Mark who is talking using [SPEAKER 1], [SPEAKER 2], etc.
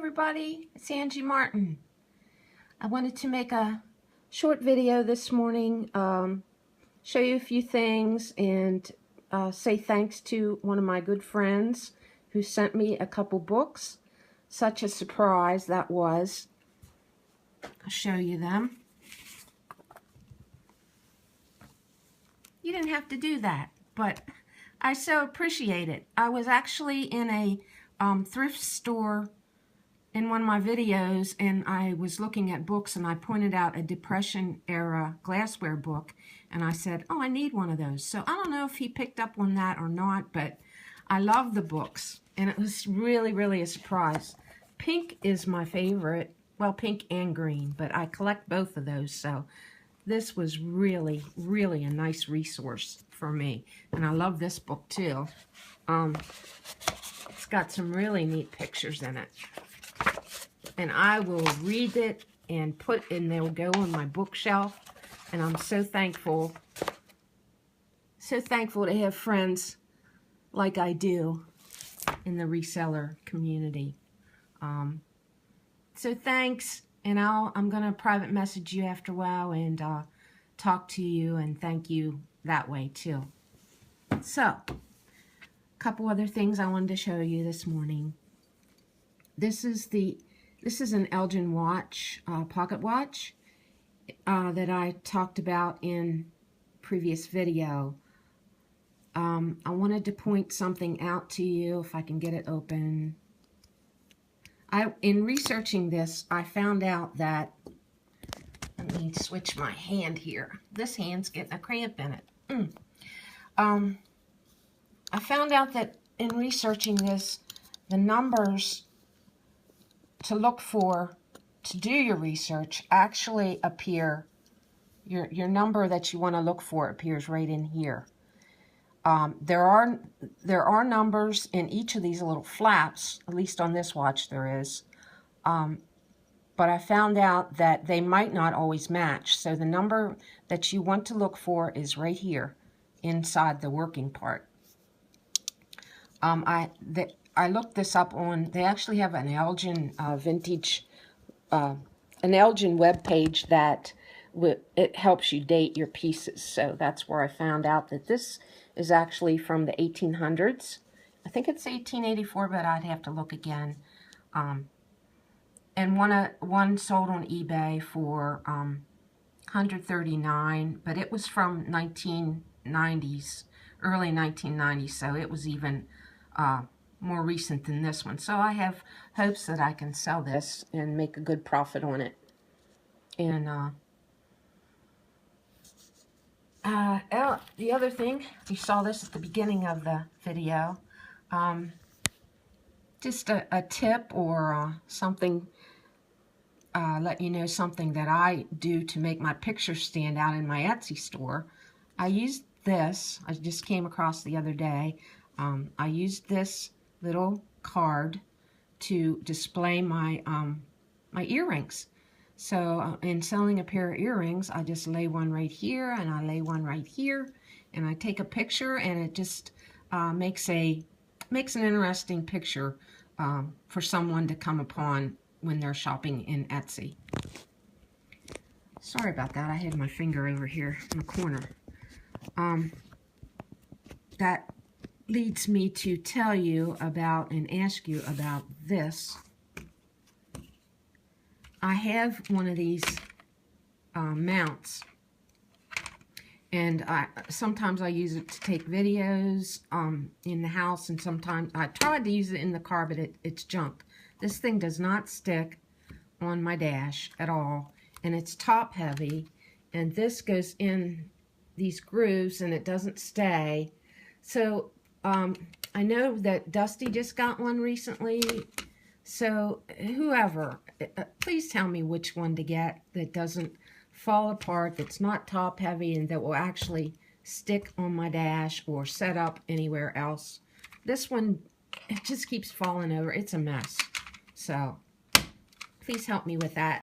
[SPEAKER 1] everybody, it's Angie Martin. I wanted to make a short video this morning, show you a few things and say thanks to one of my good friends who sent me a couple books. Such a surprise that was. I'll show you them. You didn't have to do that, but I so appreciate it. I was actually in a thrift store in one of my videos, and I was looking at books, and I pointed out a Depression era glassware book, and I said, oh, I need one of those. So I don't know if he picked up on that or not, but I love the books, and it was really, really a surprise. Pink is my favorite. Well, pink and green, but I collect both of those, so this was really, really a nice resource for me. And I love this book too. It's got some really neat pictures in it. And I will read it and they'll go on my bookshelf. And I'm so thankful to have friends like I do in the reseller community. So thanks, and I'm going to private message you after a while and talk to you and thank you that way too. So, a couple other things I wanted to show you this morning. This is an Elgin watch, pocket watch, that I talked about in previous video. I wanted to point something out to you, if I can get it open. In researching this, I found out that, let me switch my hand here. This hand's getting a cramp in it. I found out that in researching this, the numbers to look for to do your research actually appear, your number that you want to look for appears right in here. There are numbers in each of these little flaps, at least on this watch there is, but I found out that they might not always match. So the number that you want to look for is right here inside the working part. I looked this up on, they actually have an Elgin vintage, an Elgin web page that it helps you date your pieces. So that's where I found out that this is actually from the 1800s. I think it's 1884, but I'd have to look again. And one sold on eBay for $139, but it was from 1990s, early 1990s, so it was even more recent than this one. So I have hopes that I can sell this and make a good profit on it. And the other thing, you saw this at the beginning of the video, just a tip or something, let you know something that I do to make my pictures stand out in my Etsy store. I used this, I just came across the other day, I used this little card to display my, my earrings. So in selling a pair of earrings, I just lay one right here and I lay one right here and I take a picture, and it just makes an interesting picture for someone to come upon when they're shopping in Etsy. Sorry about that, I had my finger over here in the corner. That leads me to tell you about and ask you about this. I have one of these mounts, and sometimes I use it to take videos in the house, and sometimes I tried to use it in the car, but it's junk. This thing does not stick on my dash at all, and it's top heavy, and this goes in these grooves and it doesn't stay. So I know that Dusty just got one recently. So whoever, please tell me which one to get that doesn't fall apart, that's not top heavy, and that will actually stick on my dash or set up anywhere else. This one, it just keeps falling over. It's a mess. So please help me with that.